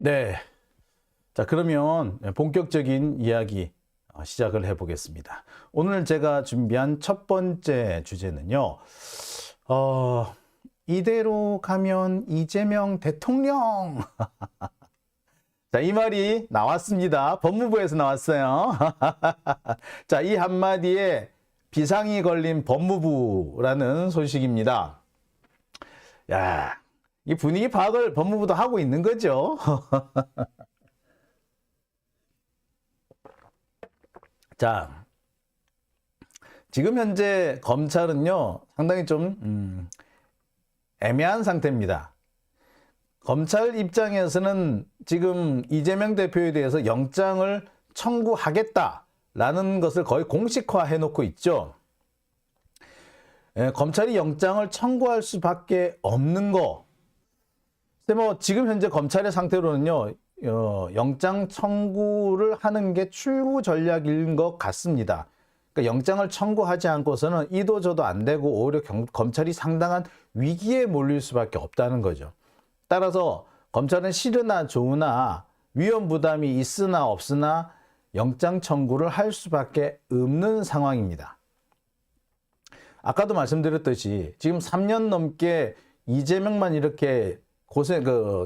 네. 자, 그러면 본격적인 이야기 시작을 해보겠습니다. 오늘 제가 준비한 첫 번째 주제는요. 이대로 가면 이재명 대통령. 자, 이 말이 나왔습니다. 법무부에서 나왔어요. 자, 이 한마디에 비상이 걸린 법무부라는 소식입니다. 야, 이 분위기 파악을 법무부도 하고 있는 거죠. 자, 지금 현재 검찰은요, 상당히 좀 애매한 상태입니다. 검찰 입장에서는 지금 이재명 대표에 대해서 영장을 청구하겠다라는 것을 거의 공식화해 놓고 있죠. 검찰이 영장을 청구할 수밖에 없는 거. 뭐 지금 현재 검찰의 상태로는요, 영장 청구를 하는 게 출구 전략인 것 같습니다. 그러니까 영장을 청구하지 않고서는 이도 저도 안 되고 오히려 검찰이 상당한 위기에 몰릴 수밖에 없다는 거죠. 따라서 검찰은 싫으나 좋으나 위험 부담이 있으나 없으나 영장 청구를 할 수밖에 없는 상황입니다. 아까도 말씀드렸듯이 지금 3년 넘게 이재명만 이렇게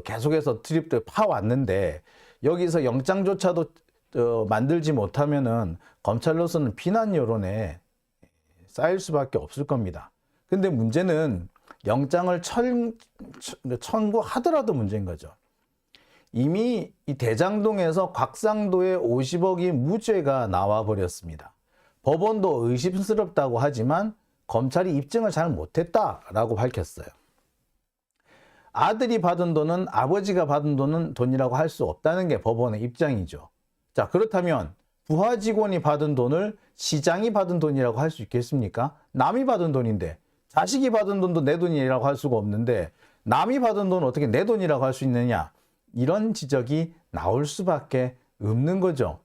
계속해서 트립들 파왔는데 여기서 영장조차도 만들지 못하면은 검찰로서는 비난 여론에 쌓일 수밖에 없을 겁니다. 근데 문제는 영장을 청구하더라도 문제인 거죠. 이미 이 대장동에서 곽상도의 50억이 무죄가 나와 버렸습니다. 법원도 의심스럽다고 하지만 검찰이 입증을 잘 못했다라고 밝혔어요. 아들이 받은 돈은 아버지가 받은 돈이라고 할 수 없다는 게 법원의 입장이죠. 자, 그렇다면 부하 직원이 받은 돈을 시장이 받은 돈이라고 할 수 있겠습니까? 남이 받은 돈인데 자식이 받은 돈도 내 돈이라고 할 수가 없는데 남이 받은 돈은 어떻게 내 돈이라고 할 수 있느냐? 이런 지적이 나올 수밖에 없는 거죠.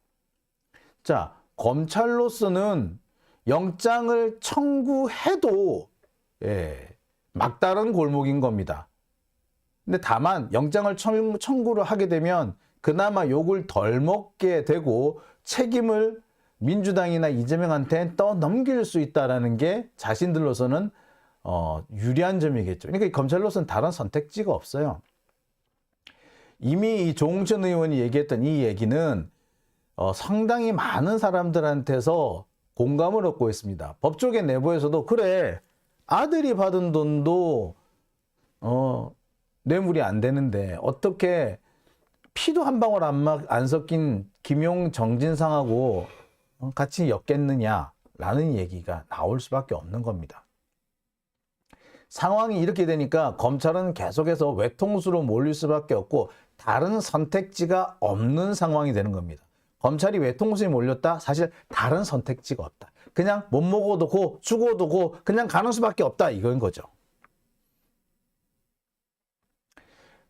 자, 검찰로서는 영장을 청구해도 막다른 골목인 겁니다. 근데 다만 영장을 청구를 하게 되면 그나마 욕을 덜 먹게 되고 책임을 민주당이나 이재명한테 떠넘길 수 있다는 게 자신들로서는 유리한 점이겠죠. 그러니까 검찰로서는 다른 선택지가 없어요. 이미 이 조홍천 의원이 얘기했던 이 얘기는 상당히 많은 사람들한테서 공감을 얻고 있습니다. 법조계 내부에서도 그래, 아들이 받은 돈도 뇌물이 안 되는데 어떻게 피도 한 방울 안 섞인 김용 정진상하고 같이 엮겠느냐라는 얘기가 나올 수밖에 없는 겁니다. 상황이 이렇게 되니까 검찰은 계속해서 외통수로 몰릴 수밖에 없고 다른 선택지가 없는 상황이 되는 겁니다. 검찰이 외통수에 몰렸다? 사실 다른 선택지가 없다. 그냥 못 먹어도 고 죽어도 고 그냥 가는 수밖에 없다 이건 거죠.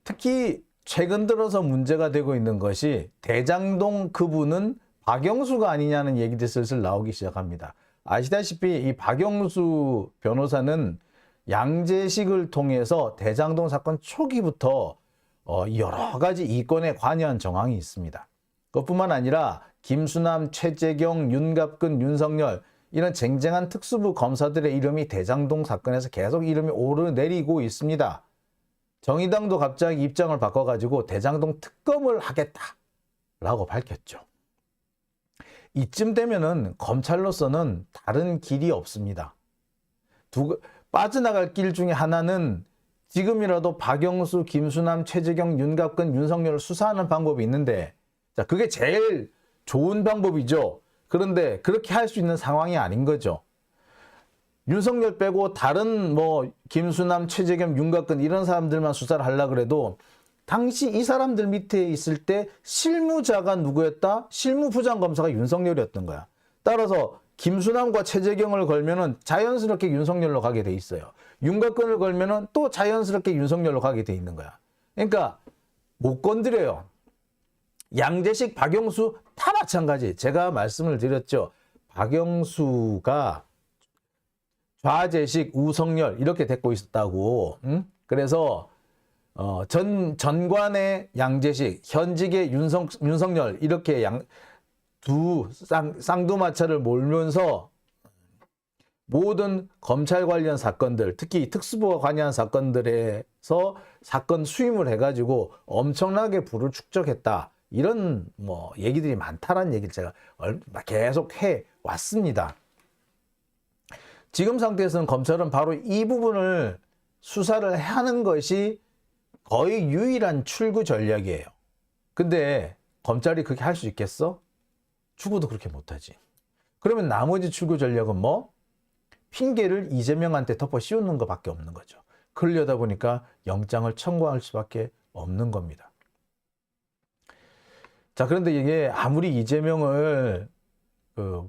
특히 최근 들어서 문제가 되고 있는 것이 대장동 그분은 박영수가 아니냐는 얘기들이 슬슬 나오기 시작합니다. 아시다시피 이 박영수 변호사는 양재식을 통해서 대장동 사건 초기부터 여러 가지 이권에 관여한 정황이 있습니다. 그것뿐만 아니라 김수남, 최재경, 윤갑근, 윤석열 이런 쟁쟁한 특수부 검사들의 이름이 대장동 사건에서 계속 이름이 오르내리고 있습니다. 정의당도 갑자기 입장을 바꿔가지고 대장동 특검을 하겠다라고 밝혔죠. 이쯤 되면은 검찰로서는 다른 길이 없습니다. 빠져나갈 길 중에 하나는 지금이라도 박영수, 김수남, 최재경, 윤갑근, 윤석열을 수사하는 방법이 있는데 자, 그게 제일 좋은 방법이죠. 그런데 그렇게 할 수 있는 상황이 아닌 거죠. 윤석열 빼고 다른 김수남, 최재겸, 윤곽근 이런 사람들만 수사를 하려고 그래도 당시 이 사람들 밑에 있을 때 실무자가 누구였다? 실무부장검사가 윤석열이었던 거야. 따라서 김수남과 최재경을 걸면은 자연스럽게 윤석열로 가게 돼 있어요. 윤곽근을 걸면은 또 자연스럽게 윤석열로 가게 돼 있는 거야. 그러니까 못 건드려요. 양재식, 박영수 다 마찬가지. 제가 말씀을 드렸죠. 박영수가 좌재식, 우석열 이렇게 됐고 있었다고. 그래서 전관의 양재식, 현직의 윤석열 이렇게 두 쌍두마차를 몰면서 모든 검찰 관련 사건들, 특히 특수부가 관여한 사건들에서 사건 수임을 해가지고 엄청나게 부를 축적했다. 이런 얘기들이 많다라는 얘기를 제가 계속 해 왔습니다. 지금 상태에서는 검찰은 바로 이 부분을 수사를 하는 것이 거의 유일한 출구 전략이에요. 근데 검찰이 그렇게 할 수 있겠어? 죽어도 그렇게 못하지. 그러면 나머지 출구 전략은 뭐? 핑계를 이재명한테 덮어 씌우는 것밖에 없는 거죠. 그러려다 보니까 영장을 청구할 수밖에 없는 겁니다. 자, 그런데 이게 아무리 이재명을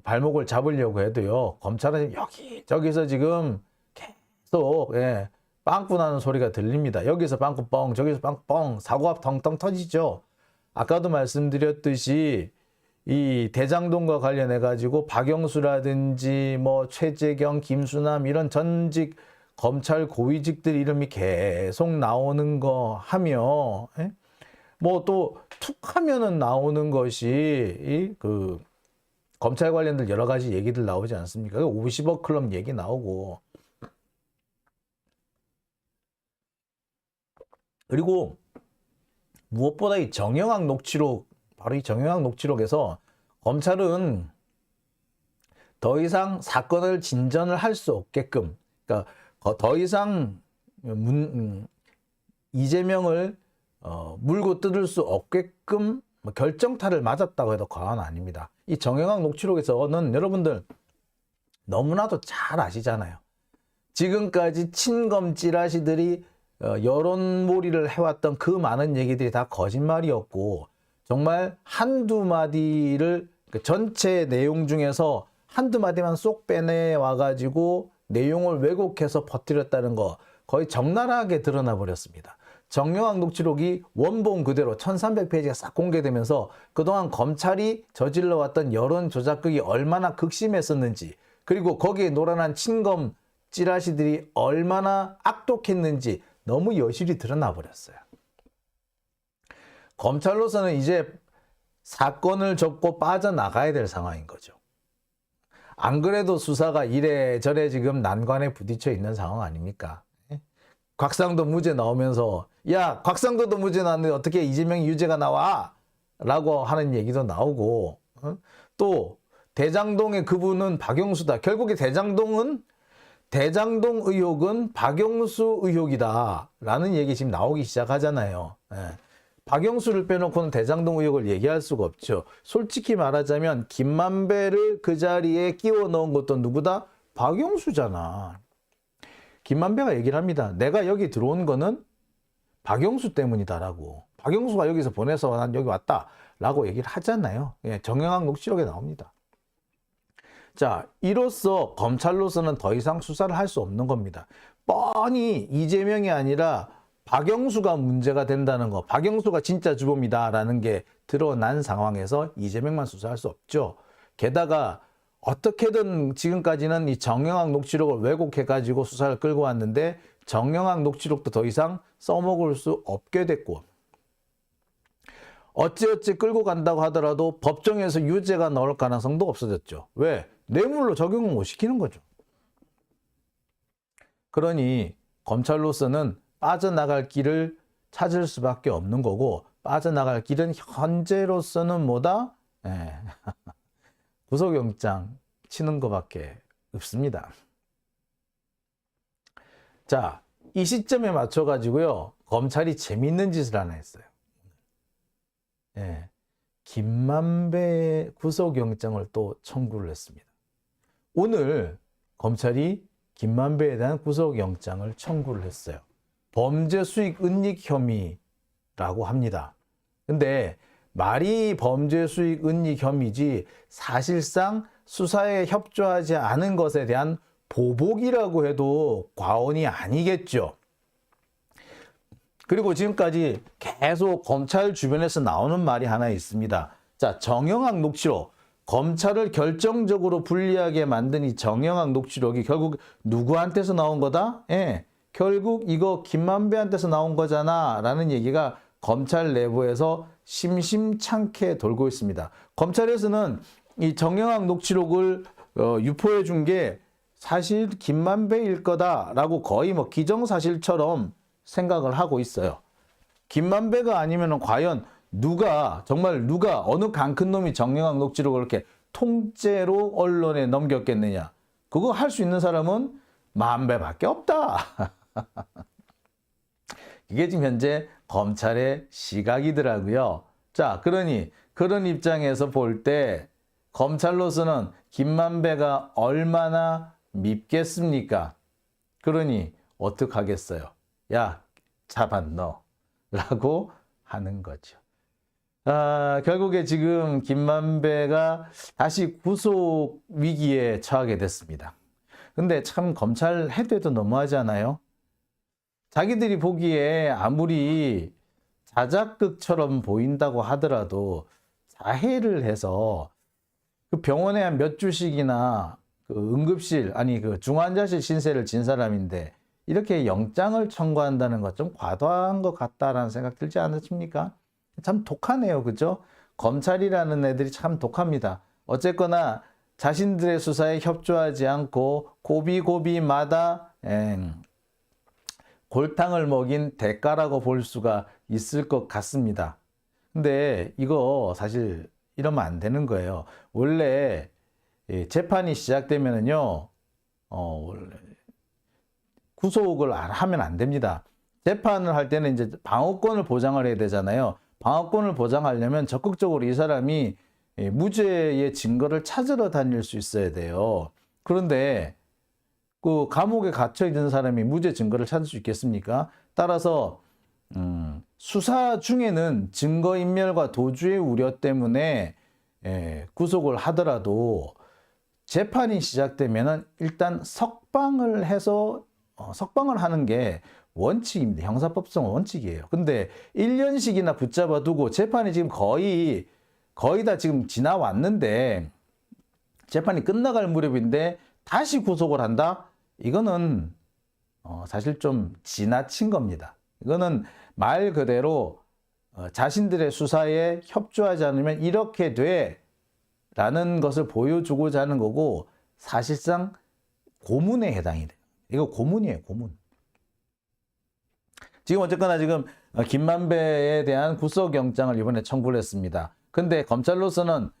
발목을 잡으려고 해도요, 검찰은 여기저기서 지금 계속 빵꾸 나는 소리가 들립니다. 여기서 빵꾸 뻥, 저기서 빵꾸 뻥, 사고가 텅텅 터지죠. 아까도 말씀드렸듯이 이 대장동과 관련해 가지고 박영수라든지 최재경, 김수남 이런 전직 검찰 고위직들 이름이 계속 나오는 거 하며 또 툭 하면은 나오는 것이 그 검찰 관련된 여러 가지 얘기들 나오지 않습니까? 50억 클럽 얘기 나오고, 그리고 무엇보다 이 정영학 녹취록, 바로 이 정영학 녹취록에서 검찰은 더 이상 사건을 진전을 할 수 없게끔, 그러니까 더 이상 이재명을 물고 뜯을 수 없게끔 결정타를 맞았다고 해도 과언 아닙니다. 이 정영학 녹취록에서는 여러분들 너무나도 잘 아시잖아요. 지금까지 친검 찌라시들이 여론몰이를 해왔던 그 많은 얘기들이 다 거짓말이었고, 정말 한두 마디를 전체 내용 중에서 한두 마디만 쏙 빼내와가지고 내용을 왜곡해서 퍼뜨렸다는 거 거의 적나라하게 드러나 버렸습니다. 정영학 녹취록이 원본 그대로 1300페이지가 싹 공개되면서 그동안 검찰이 저질러왔던 여론 조작극이 얼마나 극심했었는지, 그리고 거기에 노란한 친검 찌라시들이 얼마나 악독했는지 너무 여실히 드러나 버렸어요. 검찰로서는 이제 사건을 접고 빠져나가야 될 상황인 거죠. 안 그래도 수사가 이래저래 지금 난관에 부딪혀 있는 상황 아닙니까? 곽상도 무죄 나오면서 야, 곽상도도 무죄 나왔는데 어떻게 이재명이 유죄가 나와? 라고 하는 얘기도 나오고, 또 대장동의 그분은 박영수다. 결국에 대장동 의혹은 박영수 의혹이다 라는 얘기 지금 나오기 시작하잖아요. 박영수를 빼놓고는 대장동 의혹을 얘기할 수가 없죠. 솔직히 말하자면 김만배를 그 자리에 끼워 넣은 것도 누구다? 박영수잖아. 김만배가 얘기를 합니다. 내가 여기 들어온 거는 박영수 때문이다라고. 박영수가 여기서 보내서 난 여기 왔다라고 얘기를 하잖아요. 정영학 녹취록에 나옵니다. 자, 이로써 검찰로서는 더 이상 수사를 할 수 없는 겁니다. 뻔히 이재명이 아니라 박영수가 문제가 된다는 거, 박영수가 진짜 주범이다라는 게 드러난 상황에서 이재명만 수사할 수 없죠. 게다가 어떻게든 지금까지는 이 정영학 녹취록을 왜곡해가지고 수사를 끌고 왔는데 정영학 녹취록도 더 이상 써먹을 수 없게 됐고, 어찌어찌 끌고 간다고 하더라도 법정에서 유죄가 나올 가능성도 없어졌죠. 왜? 뇌물로 적용을 못 시키는 거죠. 그러니 검찰로서는 빠져나갈 길을 찾을 수밖에 없는 거고, 빠져나갈 길은 현재로서는 뭐다? 구속영장 치는 것밖에 없습니다. 자, 이 시점에 맞춰가지고요, 검찰이 재밌는 짓을 하나 했어요. 김만배 구속영장을 또 청구를 했습니다. 오늘 검찰이 김만배에 대한 구속영장을 청구를 했어요. 범죄 수익 은닉 혐의라고 합니다. 근데 말이 범죄 수익 은닉 혐의지 사실상 수사에 협조하지 않은 것에 대한 보복이라고 해도 과언이 아니겠죠. 그리고 지금까지 계속 검찰 주변에서 나오는 말이 하나 있습니다. 자, 정영학 녹취록. 검찰을 결정적으로 불리하게 만든 이 정영학 녹취록이 결국 누구한테서 나온 거다? 결국 이거 김만배한테서 나온 거잖아 라는 얘기가 검찰 내부에서 심심찮게 돌고 있습니다. 검찰에서는 이 정영학 녹취록을 유포해 준 게 사실 김만배일 거다라고 거의 뭐 기정사실처럼 생각을 하고 있어요. 김만배가 아니면 과연 정말 누가 어느 강 큰 놈이 정영학 녹취록을 이렇게 통째로 언론에 넘겼겠느냐. 그거 할 수 있는 사람은 만배밖에 없다. 이게 지금 현재 검찰의 시각이더라고요. 자, 그러니 그런 입장에서 볼 때 검찰로서는 김만배가 얼마나 밉겠습니까? 그러니 어떡하겠어요? 야, 잡았너 라고 하는 거죠. 결국에 지금 김만배가 다시 구속 위기에 처하게 됐습니다. 근데 참 검찰 해도 해도 너무하지 않아요? 자기들이 보기에 아무리 자작극처럼 보인다고 하더라도 자해를 해서 그 병원에 한 몇 주씩이나 그 응급실, 아니 그 중환자실 신세를 진 사람인데 이렇게 영장을 청구한다는 것 좀 과도한 것 같다라는 생각 들지 않으십니까? 참 독하네요. 그죠? 검찰이라는 애들이 참 독합니다. 어쨌거나 자신들의 수사에 협조하지 않고 고비고비마다 골탕을 먹인 대가라고 볼 수가 있을 것 같습니다. 근데 이거 사실 이러면 안 되는 거예요. 원래 재판이 시작되면은요, 원래 구속을 하면 안 됩니다. 재판을 할 때는 이제 방어권을 보장을 해야 되잖아요. 방어권을 보장하려면 적극적으로 이 사람이 무죄의 증거를 찾으러 다닐 수 있어야 돼요. 그런데 그 감옥에 갇혀 있는 사람이 무죄 증거를 찾을 수 있겠습니까? 따라서 수사 중에는 증거인멸과 도주의 우려 때문에 구속을 하더라도 재판이 시작되면은 일단 석방을 해서 석방을 하는 게 원칙입니다. 형사법상 원칙이에요. 근데 1년씩이나 붙잡아 두고 재판이 지금 거의 다 지금 지나왔는데 재판이 끝나갈 무렵인데 다시 구속을 한다? 이거는 사실 좀 지나친 겁니다. 이거는 말 그대로 자신들의 수사에 협조하지 않으면 이렇게 돼 라는 것을 보여주고자 하는 거고 사실상 고문에 해당이 돼요. 이거 고문이에요. 고문. 지금 어쨌거나 지금 김만배에 대한 구속영장을 이번에 청구를 했습니다. 근데 검찰로서는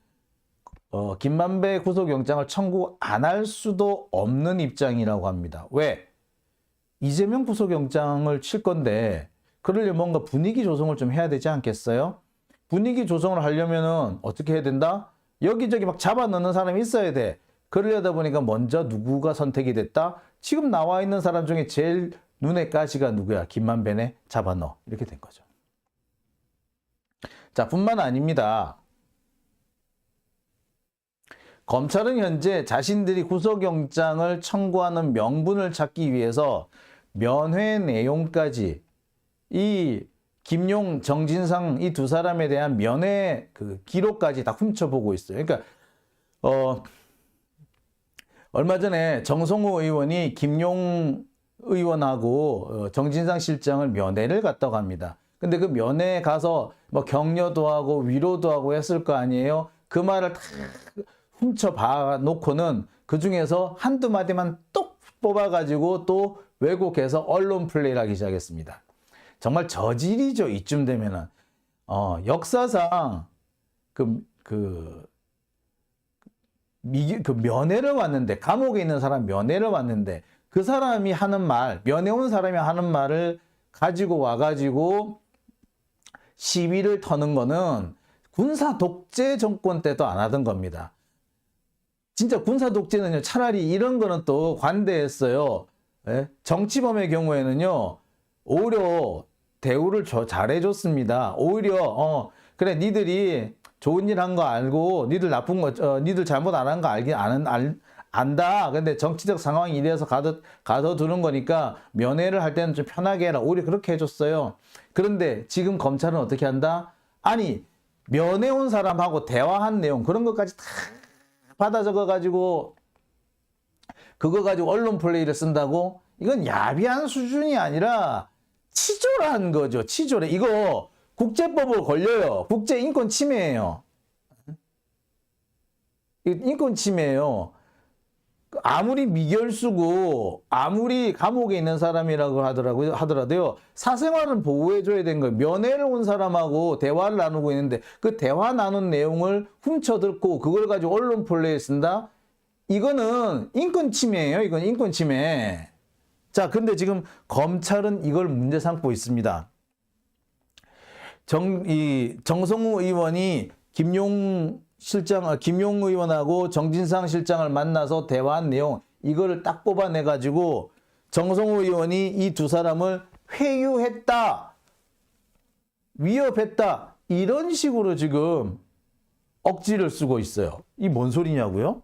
김만배 구속영장을 청구 안 할 수도 없는 입장이라고 합니다. 왜? 이재명 구속영장을 칠 건데 그러려면 뭔가 분위기 조성을 좀 해야 되지 않겠어요? 분위기 조성을 하려면은 어떻게 해야 된다? 여기저기 막 잡아넣는 사람이 있어야 돼. 그러려다 보니까 먼저 누구가 선택이 됐다? 지금 나와 있는 사람 중에 제일 눈에 가시가 누구야? 김만배네? 잡아넣어. 이렇게 된 거죠. 자, 뿐만 아닙니다. 검찰은 현재 자신들이 구속영장을 청구하는 명분을 찾기 위해서 면회 내용까지 이 김용, 정진상 이 두 사람에 대한 면회 그 기록까지 다 훔쳐보고 있어요. 그러니까 얼마 전에 정성호 의원이 김용 의원하고 정진상 실장을 면회를 갔다고 합니다. 근데 그 면회에 가서 뭐 격려도 하고 위로도 하고 했을 거 아니에요? 그 말을 다 훔쳐봐 놓고는 그 중에서 한두 마디만 똑 뽑아가지고 또 왜곡해서 언론 플레이를 하기 시작했습니다. 정말 저질이죠. 이쯤 되면은. 역사상 면회를 왔는데, 감옥에 있는 사람 면회를 왔는데, 그 사람이 하는 말, 면회 온 사람이 하는 말을 가지고 와가지고 시위를 터는 거는 군사 독재 정권 때도 안 하던 겁니다. 진짜 군사 독재는요, 차라리 이런 거는 또 관대했어요. 예? 정치범의 경우에는요, 오히려 대우를 잘해줬습니다. 오히려, 그래, 니들이 좋은 일 한 거 알고, 니들 나쁜 거, 니들 잘못 안 한 거 안다. 근데 정치적 상황이 이래서 가둬두는 거니까 면회를 할 때는 좀 편하게 해라. 오히려 그렇게 해줬어요. 그런데 지금 검찰은 어떻게 한다? 아니, 면회 온 사람하고 대화한 내용, 그런 것까지 다 받아 적어가지고, 그거 가지고 언론 플레이를 쓴다고? 이건 야비한 수준이 아니라 치졸한 거죠. 치졸해. 이거 국제법으로 걸려요. 국제인권 침해예요. 인권 침해예요. 아무리 미결수고 아무리 감옥에 있는 사람이라고 하더라도요. 사생활은 보호해줘야 되는 거예요. 면회를 온 사람하고 대화를 나누고 있는데 그 대화 나눈 내용을 훔쳐듣고 그걸 가지고 언론 플레이에 쓴다? 이거는 인권 침해예요. 이건 인권 침해. 자, 근데 지금 검찰은 이걸 문제 삼고 있습니다. 정성우 의원이 김용 의원하고 정진상 실장을 만나서 대화한 내용, 이거를 딱 뽑아내가지고 정성우 의원이 이 두 사람을 회유했다, 위협했다, 이런 식으로 지금 억지를 쓰고 있어요. 이 뭔 소리냐고요?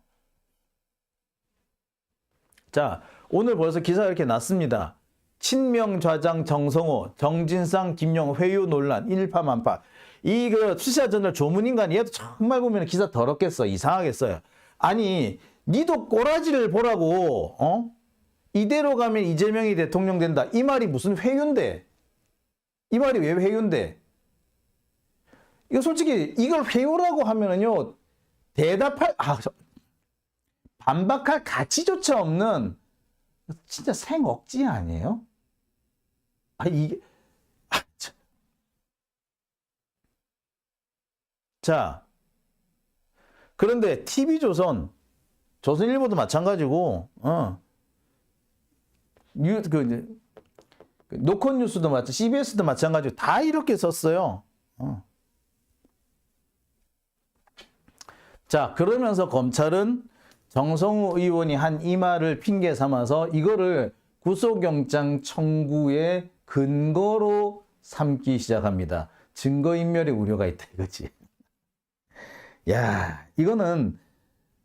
자, 오늘 벌써 기사가 이렇게 났습니다. 친명 좌장 정성호, 정진상, 김용 회유 논란 일파만파. 이 수사저널 조문인간이 얘도 정말 보면 기사 더럽겠어. 이상하게 써요. 아니, 니도 꼬라지를 보라고. 이대로 가면 이재명이 대통령 된다. 이 말이 무슨 회유인데? 이 말이 왜 회유인데? 이거 솔직히 이걸 회유라고 하면은요, 반박할 가치조차 없는 진짜 생억지 아니에요? 자, 그런데 TV조선, 조선일보도 마찬가지고, 노컷뉴스도 마찬가지고, CBS도 마찬가지고, 다 이렇게 썼어요. 자, 그러면서 검찰은 정성우 의원이 한 이 말을 핑계 삼아서 이거를 구속영장 청구의 근거로 삼기 시작합니다. 증거인멸의 우려가 있다 이거지. 야, 이거는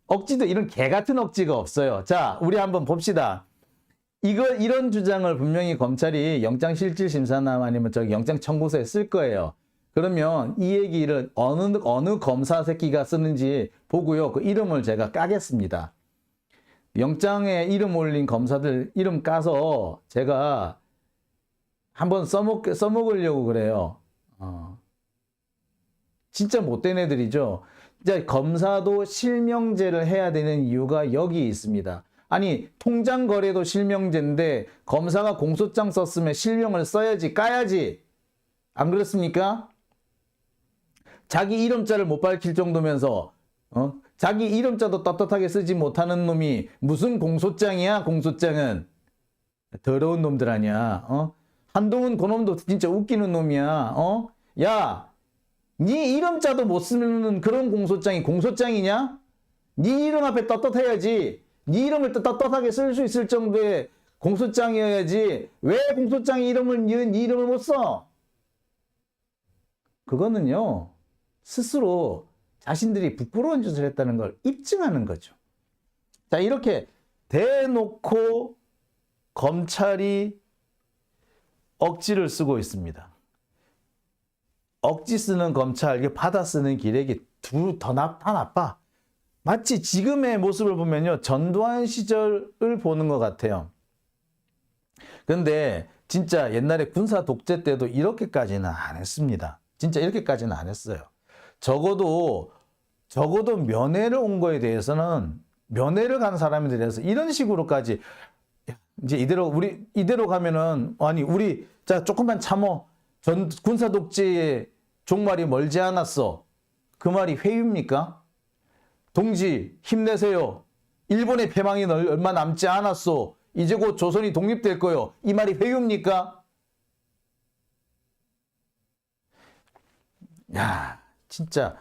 억지도 이런 개 같은 억지가 없어요. 자, 우리 한번 봅시다. 이런 주장을 분명히 검찰이 영장실질심사나 아니면 영장 청구서에 쓸 거예요. 그러면 이 얘기를 어느 검사 새끼가 쓰는지 보고요. 그 이름을 제가 까겠습니다. 영장에 이름 올린 검사들 이름 까서 제가 한번 써먹으려고 그래요. 진짜 못된 애들이죠. 이제 검사도 실명제를 해야 되는 이유가 여기 있습니다. 아니, 통장 거래도 실명제인데 검사가 공소장 썼으면 실명을 써야지, 까야지. 안 그렇습니까? 자기 이름자를 못 밝힐 정도면서 자기 이름자도 떳떳하게 쓰지 못하는 놈이 무슨 공소장이야, 공소장은. 더러운 놈들 아니야. 한동훈 그놈도 진짜 웃기는 놈이야. 야, 네 이름자도 못 쓰는 그런 공소장이 공소장이냐? 네 이름 앞에 떳떳해야지. 네 이름을 떳떳하게 쓸 수 있을 정도의 공소장이어야지. 왜 공소장에 네 이름을 못 써? 그거는요, 스스로 자신들이 부끄러운 짓을 했다는 걸 입증하는 거죠. 자, 이렇게 대놓고 검찰이 억지를 쓰고 있습니다. 억지 쓰는 검찰, 이게 받아 쓰는 기레기 다 나빠. 마치 지금의 모습을 보면요, 전두환 시절을 보는 것 같아요. 그런데 진짜 옛날에 군사 독재 때도 이렇게까지는 안 했습니다. 진짜 이렇게까지는 안 했어요. 적어도 면회를 온 거에 대해서는, 면회를 간 사람에 대해서 이런 식으로까지, 이제 이대로 가면은, 자, 조금만 참어. 군사 독재의 종말이 멀지 않았어. 그 말이 회유입니까? 동지, 힘내세요. 일본의 패망이 얼마 남지 않았어. 이제 곧 조선이 독립될 거요. 이 말이 회유입니까? 야, 진짜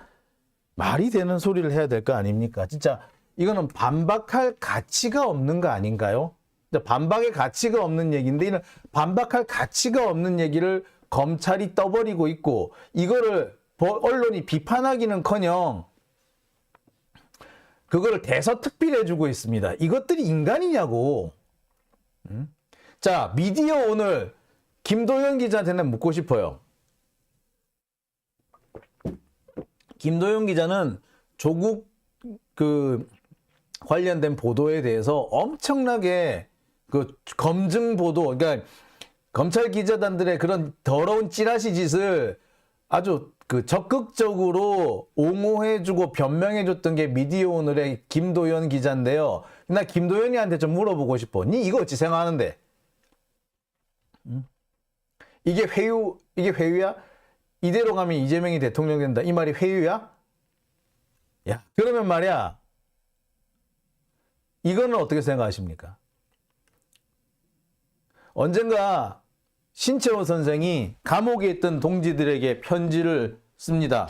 말이 되는 소리를 해야 될 거 아닙니까? 진짜 이거는 반박할 가치가 없는 거 아닌가요? 반박의 가치가 없는 얘기인데, 이는 반박할 가치가 없는 얘기를 검찰이 떠버리고 있고, 이거를 언론이 비판하기는커녕 그거를 대서특필해주고 있습니다. 이것들이 인간이냐고. 자, 미디어 오늘 김도현 기자한테는 묻고 싶어요. 김도현 기자는 조국 관련된 보도에 대해서 엄청나게 그 검증 보도, 그러니까 검찰 기자단들의 그런 더러운 찌라시 짓을 아주 그 적극적으로 옹호해주고 변명해줬던 게 미디어 오늘의 김도연 기자인데요. 나 김도연이한테 좀 물어보고 싶어. 니 이거 어찌 생각하는데? 이게 회유야? 이대로 가면 이재명이 대통령 된다. 이 말이 회유야? 야, 그러면 말이야. 이거는 어떻게 생각하십니까? 언젠가 신채호 선생이 감옥에 있던 동지들에게 편지를 씁니다.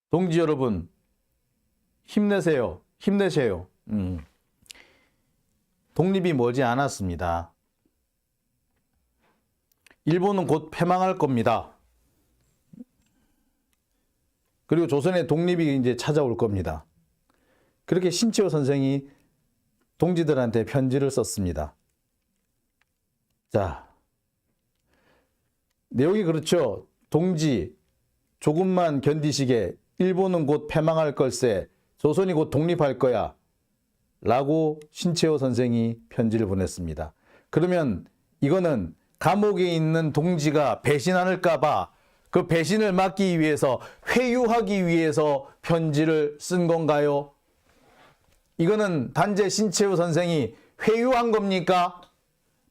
동지 여러분, 힘내세요. 힘내세요. 독립이 멀지 않았습니다. 일본은 곧 패망할 겁니다. 그리고 조선의 독립이 이제 찾아올 겁니다. 그렇게 신채호 선생이 동지들한테 편지를 썼습니다. 자, 내용이 그렇죠. 동지, 조금만 견디시게. 일본은 곧 패망할 걸세. 조선이 곧 독립할 거야. 라고 신채호 선생이 편지를 보냈습니다. 그러면 이거는 감옥에 있는 동지가 배신할까봐 그 배신을 막기 위해서, 회유하기 위해서 편지를 쓴 건가요? 이거는 단지 신채호 선생이 회유한 겁니까?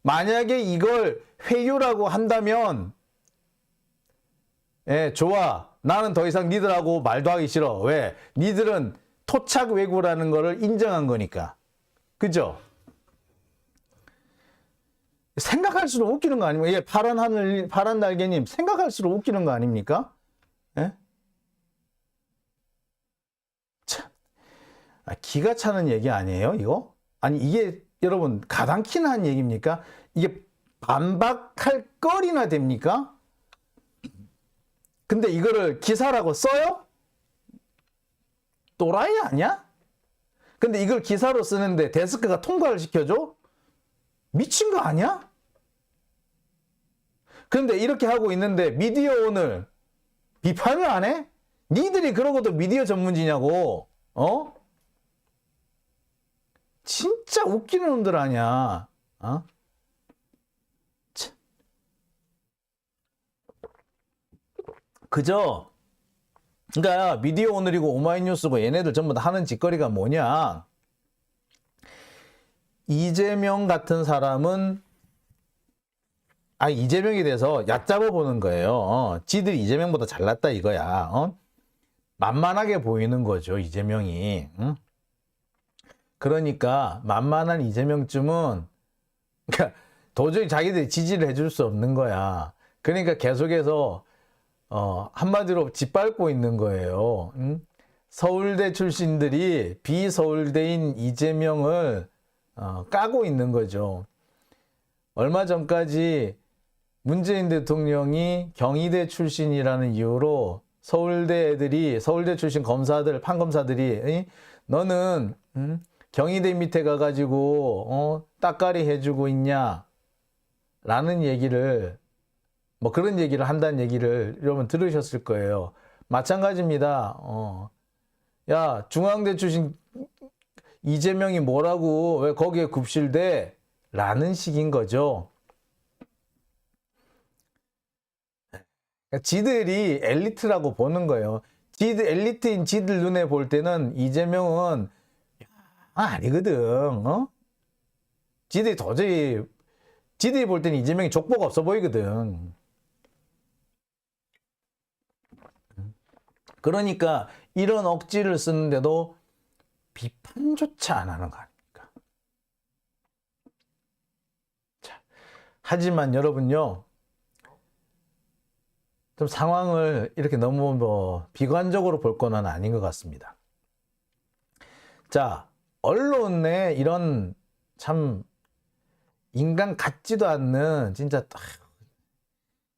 만약에 이걸 회유라고 한다면, 예, 좋아. 나는 더 이상 니들하고 말도 하기 싫어. 왜? 니들은 토착 왜구라는 거를 인정한 거니까. 그죠? 생각할수록 웃기는 거 아닙니까? 예, 파란 하늘, 파란 날개님, 생각할수록 웃기는 거 아닙니까? 예? 참, 기가 차는 얘기 아니에요, 이거? 아니, 이게 여러분, 가당키나 한 얘기입니까? 이게 반박할 거리나 됩니까? 근데 이거를 기사라고 써요? 또라이 아니야? 근데 이걸 기사로 쓰는데 데스크가 통과를 시켜줘? 미친 거 아니야? 그런데 이렇게 하고 있는데 미디어 오늘 비판을 안 해? 니들이 그러고도 미디어 전문지냐고. 어? 진짜 웃기는 놈들 아니야. 어? 참. 그죠? 그러니까 미디어 오늘이고 오마이뉴스고 얘네들 전부 다 하는 짓거리가 뭐냐? 이재명 같은 사람은 이재명에 대해서 얕잡아 보는 거예요. 지들이 이재명보다 잘났다 이거야. 만만하게 보이는 거죠, 이재명이. 응? 그러니까 만만한 이재명쯤은 그러니까 도저히 자기들이 지지를 해줄 수 없는 거야. 그러니까 계속해서 한마디로 짓밟고 있는 거예요. 응? 서울대 출신들이 비서울대인 이재명을 까고 있는 거죠. 얼마 전까지 문재인 대통령이 경희대 출신이라는 이유로 서울대 애들이, 서울대 출신 검사들, 판검사들이 너는 경희대 밑에 가가지고 따까리 해주고 있냐 라는 얘기를, 뭐 그런 얘기를 한다는 얘기를 여러분 들으셨을 거예요. 마찬가지입니다. 야, 중앙대 출신 이재명이 뭐라고 왜 거기에 굽실대? 라는 식인 거죠. 지들이 엘리트라고 보는 거예요. 엘리트인 지들 눈에 볼 때는 이재명은 아니거든. 지들이 도저히, 지들이 볼 때는 이재명이 족보가 없어 보이거든. 그러니까 이런 억지를 쓰는데도 비판조차 안 하는 거 아닙니까? 자, 하지만 여러분요, 좀 상황을 이렇게 너무 비관적으로 볼 건 아닌 것 같습니다. 자, 언론 내 이런 참 인간 같지도 않는 진짜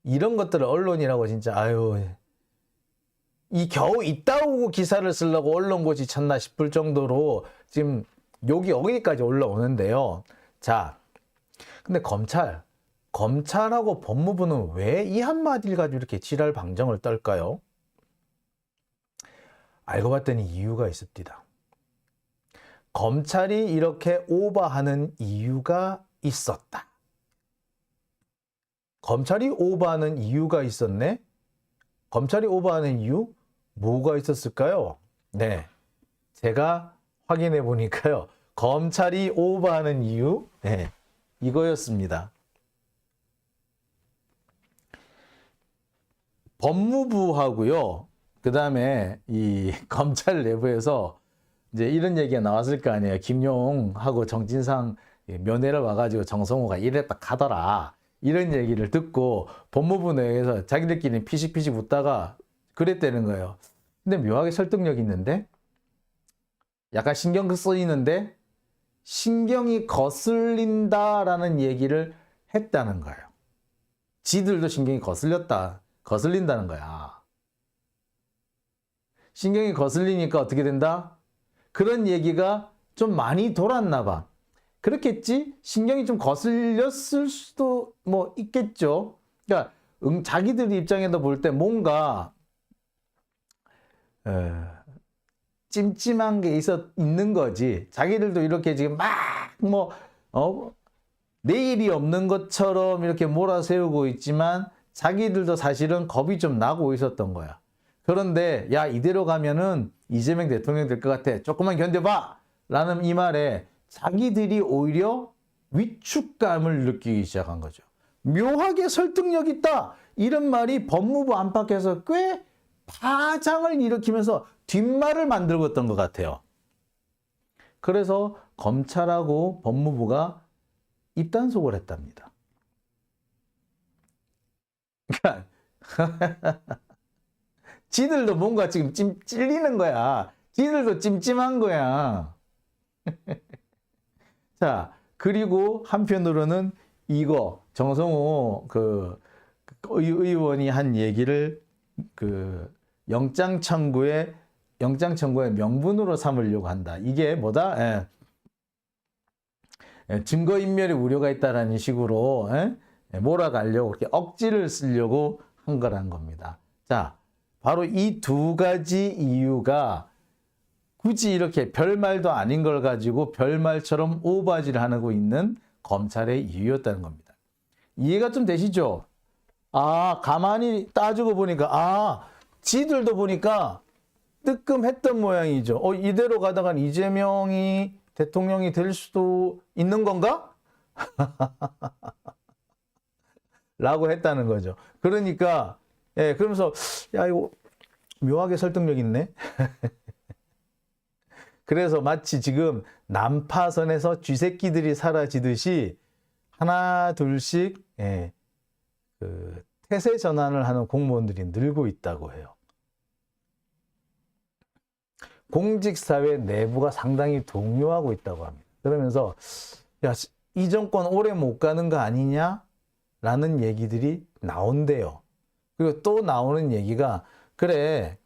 이런 것들을 언론이라고 진짜 이 겨우 이따오고 기사를 쓰려고 언론고시 쳤나 싶을 정도로 지금 욕이 여기까지 올라오는데요. 자, 근데 검찰하고 법무부는 왜 이 한마디를 가지고 이렇게 지랄 방정을 떨까요? 알고 봤더니 이유가 있습니다. 검찰이 이렇게 오버하는 이유가 있었다. 검찰이 오버하는 이유가 있었네? 검찰이 오버하는 이유? 뭐가 있었을까요? 네. 제가 확인해 보니까요. 검찰이 오버하는 이유? 네. 이거였습니다. 법무부하고요. 그 다음에 이 검찰 내부에서 이제 이런 얘기가 나왔을 거 아니에요. 김용하고 정진상 면회를 와가지고 정성호가 이랬다 하더라. 이런 얘기를 듣고 법무부 내에서 자기들끼리 피식피식 웃다가 그랬다는 거예요. 근데 묘하게 설득력 있는데? 약간 신경 쓰이는데? 신경이 거슬린다라는 얘기를 했다는 거예요. 지들도 신경이 거슬린다는 거야. 신경이 거슬리니까 어떻게 된다? 그런 얘기가 좀 많이 돌았나 봐. 그렇겠지? 신경이 좀 거슬렸을 수도 뭐 있겠죠. 그러니까 자기들 입장에서 볼 때 뭔가 찜찜한 게 있는 거지. 자기들도 이렇게 지금 막 내일이 없는 것처럼 이렇게 몰아세우고 있지만 자기들도 사실은 겁이 좀 나고 있었던 거야. 그런데 야, 이대로 가면은 이재명 대통령 될 것 같아. 조금만 견뎌봐! 라는 이 말에 자기들이 오히려 위축감을 느끼기 시작한 거죠. 묘하게 설득력 있다! 이런 말이 법무부 안팎에서 꽤 파장을 일으키면서 뒷말을 만들고 있던 것 같아요. 그래서 검찰하고 법무부가 입단속을 했답니다. 그러니까 지들도 뭔가 지금 찔리는 거야. 지들도 찜찜한 거야. 자, 그리고 한편으로는 이거 정성호 의원이 한 얘기를 영장 청구의 명분으로 삼으려고 한다. 이게 뭐다? 증거인멸의 우려가 있다라는 식으로 몰아가려고 이렇게 억지를 쓰려고 한 거란 겁니다. 자, 바로 이 두 가지 이유가 굳이 이렇게 별말도 아닌 걸 가지고 별말처럼 오바지를 하고 있는 검찰의 이유였다는 겁니다. 이해가 좀 되시죠? 아, 가만히 따지고 보니까 지들도 보니까 뜨끔했던 모양이죠. 이대로 가다간 이재명이 대통령이 될 수도 있는 건가? 라고 했다는 거죠. 그러니까 그러면서 야, 이거 묘하게 설득력 있네. 그래서 마치 지금 난파선에서 쥐새끼들이 사라지듯이 하나 둘씩 태세 전환을 하는 공무원들이 늘고 있다고 해요. 공직사회 내부가 상당히 동요하고 있다고 합니다. 그러면서 야, 이 정권 오래 못 가는 거 아니냐? 라는 얘기들이 나온대요. 그리고 또 나오는 얘기가 그래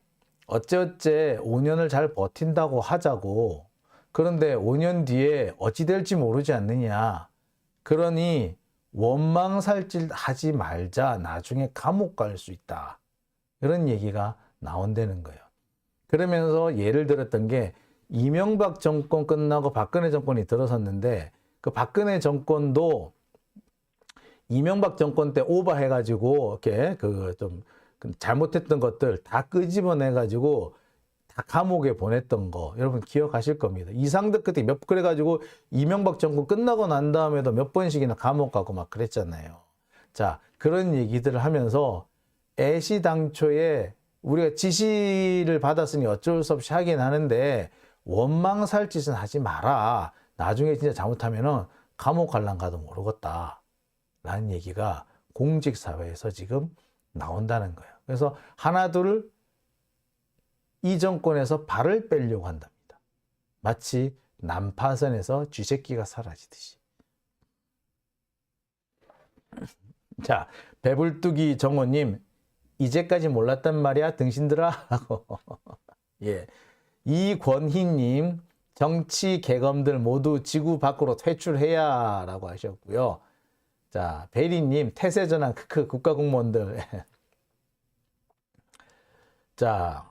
어째어째 5년을 잘 버틴다고 하자고. 그런데 5년 뒤에 어찌 될지 모르지 않느냐. 그러니 원망살질 하지 말자. 나중에 감옥 갈 수 있다. 그런 얘기가 나온다는 거예요. 그러면서 예를 들었던 게 이명박 정권 끝나고 박근혜 정권이 들어섰는데 그 박근혜 정권도 이명박 정권 때 오버해가지고 이렇게 좀 잘못했던 것들 다 끄집어내가지고 다 감옥에 보냈던 거 여러분 기억하실 겁니다. 이상득 그때 그래가지고 이명박 정권 끝나고 난 다음에도 몇 번씩이나 감옥 가고 막 그랬잖아요. 자, 그런 얘기들을 하면서 애시당초에 우리가 지시를 받았으니 어쩔 수 없이 하긴 하는데 원망살짓은 하지 마라. 나중에 진짜 잘못하면은 감옥 갈란가도 모르겠다. 라는 얘기가 공직사회에서 지금 나온다는 거예요. 그래서 하나둘 이 정권에서 발을 빼려고 한답니다. 마치 난파선에서 쥐새끼가 사라지듯이. 자, 배불뚝이 정호님, 이제까지 몰랐단 말이야, 등신들아? 라고. 예. 이권희님, 정치 개검들 모두 지구 밖으로 퇴출해야 라고 하셨고요. 자, 베리님, 태세전환, 크크, 국가공무원들. 자,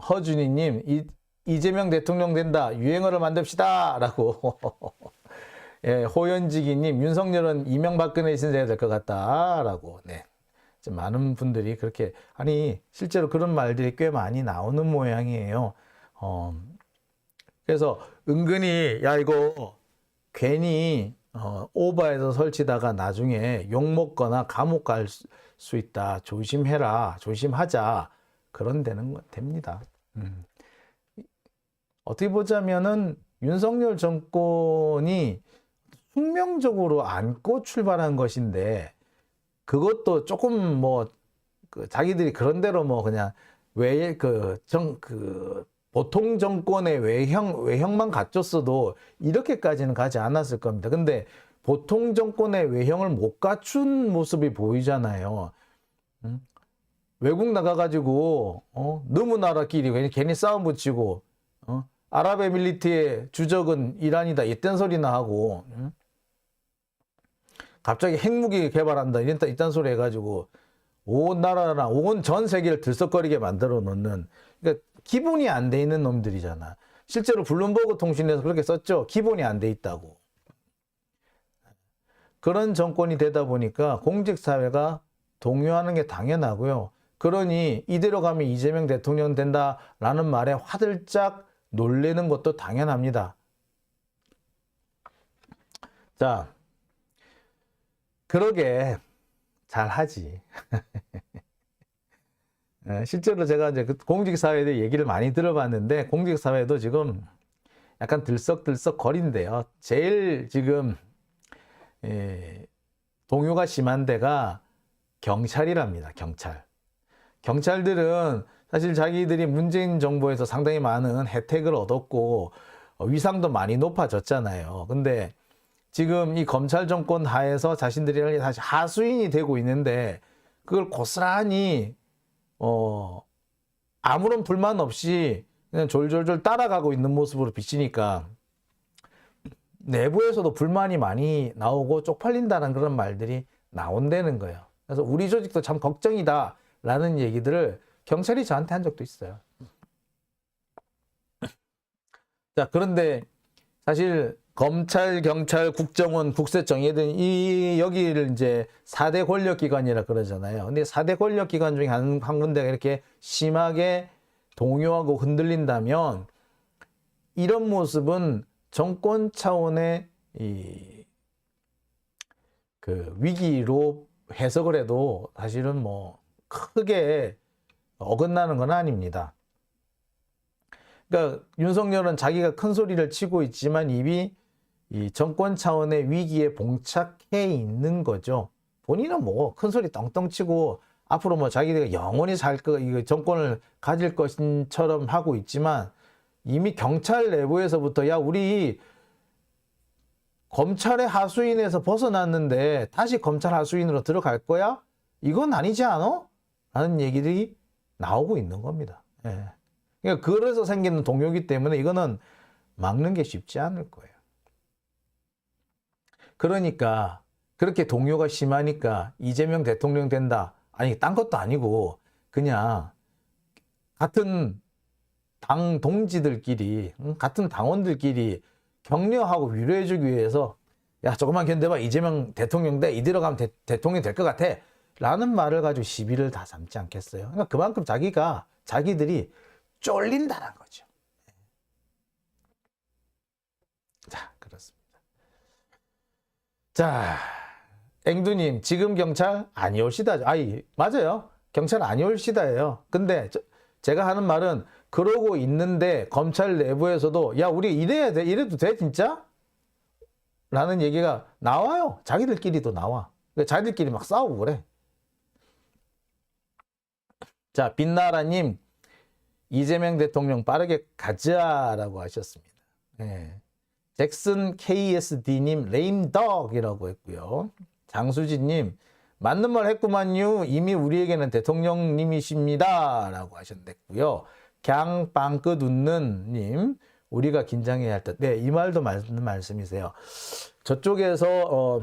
허준이님, 이재명 대통령 된다. 유행어를 만듭시다. 라고. 예, 호연지기님, 윤석열은 이명박근혜 신세가 될 것 같다. 라고. 네. 많은 분들이 그렇게, 아니, 실제로 그런 말들이 꽤 많이 나오는 모양이에요. 그래서 은근히, 야, 이거 괜히, 오버해서 설치다가 나중에 욕먹거나 감옥 갈 수 있다. 조심해라. 조심하자. 그런 됩니다. 어떻게 보자면은 윤석열 정권이 숙명적으로 안고 출발한 것인데, 그것도 조금 뭐, 자기들이 그런 대로 뭐 그냥 보통 정권의 외형만 갖췄어도 이렇게까지는 가지 않았을 겁니다. 근데 보통 정권의 외형을 못 갖춘 모습이 보이잖아요. 외국 나가가지고, 너무 나라끼리 괜히 싸움 붙이고, 아랍에밀리트의 주적은 이란이다. 이딴 소리나 하고, 갑자기 핵무기 개발한다. 이딴 소리 해가지고, 온 나라나, 온 전 세계를 들썩거리게 만들어 놓는, 그러니까 기본이 안 돼 있는 놈들이잖아. 실제로 블룸버그 통신에서 그렇게 썼죠. 기본이 안 돼 있다고. 그런 정권이 되다 보니까 공직사회가 동요하는 게 당연하고요. 그러니 이대로 가면 이재명 대통령 된다라는 말에 화들짝 놀래는 것도 당연합니다. 자, 그러게 잘하지. 실제로 제가 이제 공직사회에 대해 얘기를 많이 들어봤는데, 공직사회도 지금 약간 들썩들썩 거린대요. 제일 지금 동요가 심한 데가 경찰이랍니다. 경찰들은 사실 자기들이 문재인 정부에서 상당히 많은 혜택을 얻었고 위상도 많이 높아졌잖아요. 근데 지금 이 검찰 정권 하에서 자신들이 다시 하수인이 되고 있는데, 그걸 고스란히 아무런 불만 없이 그냥 졸졸졸 따라가고 있는 모습으로 비치니까 내부에서도 불만이 많이 나오고 쪽팔린다는 그런 말들이 나온다는 거예요. 그래서 우리 조직도 참 걱정이다 라는 얘기들을 경찰이 저한테 한 적도 있어요. 자, 그런데 사실 검찰, 경찰, 국정원, 국세청이든 여기를 이제 4대 권력기관이라 그러잖아요. 근데 4대 권력기관 중에 한 군데가 이렇게 심하게 동요하고 흔들린다면, 이런 모습은 정권 차원의 그 위기로 해석을 해도 사실은 뭐 크게 어긋나는 건 아닙니다. 그러니까 윤석열은 자기가 큰 소리를 치고 있지만 이미 이 정권 차원의 위기에 봉착해 있는 거죠. 본인은 뭐 큰 소리 떵떵 치고 앞으로 뭐 자기가 영원히 이거 정권을 가질 것처럼 하고 있지만, 이미 경찰 내부에서부터 야, 우리 검찰의 하수인에서 벗어났는데 다시 검찰 하수인으로 들어갈 거야? 이건 아니지 않아? 라는 얘기들이 나오고 있는 겁니다. 예. 그러니까 그래서 생기는 동요이기 때문에 이거는 막는 게 쉽지 않을 거예요. 그러니까 그렇게 동요가 심하니까 이재명 대통령 된다. 아니, 딴 것도 아니고 그냥 같은 당 동지들끼리, 같은 당원들끼리 격려하고 위로해주기 위해서, 야, 조금만 견뎌봐. 이재명 대통령 돼. 이대로 가면 대통령이 될 것 같아. 라는 말을 가지고 시비를 다 삼지 않겠어요. 그러니까 그만큼 자기들이 쫄린다는 거죠. 자, 그렇습니다. 자, 앵두님, 지금 경찰 아니올시다. 아이, 맞아요. 경찰 아니올시다예요. 근데 제가 하는 말은, 그러고 있는데 검찰 내부에서도 야, 우리 이래야 돼, 이래도 돼 진짜? 라는 얘기가 나와요. 자기들끼리도 나와. 자기들끼리 막 싸우고 그래. 자, 빛나라님, 이재명 대통령 빠르게 가자라고 하셨습니다. 네. 잭슨 KSD님, 레임덕이라고 했고요. 장수진님, 맞는 말 했구만요. 이미 우리에게는 대통령님이십니다. 라고 하셨고요. 갱 빵끝 웃는 님, 우리가 긴장해야 할 듯. 네, 이 말도 맞는 말씀이세요. 저쪽에서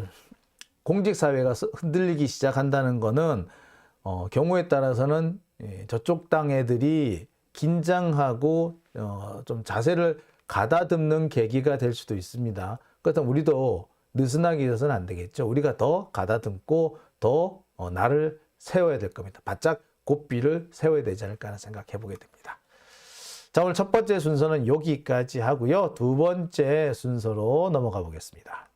공직사회가 흔들리기 시작한다는 거는 경우에 따라서는 저쪽 당 애들이 긴장하고 좀 자세를 가다듬는 계기가 될 수도 있습니다. 그렇다면 우리도 느슨하게 있어서는 안 되겠죠. 우리가 더 가다듬고 더 나를 세워야 될 겁니다. 바짝 고삐를 세워야 되지 않을까 하는 생각해 보게 됩니다. 자, 오늘 첫 번째 순서는 여기까지 하고요. 두 번째 순서로 넘어가 보겠습니다.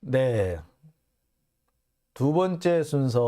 네. 두 번째 순서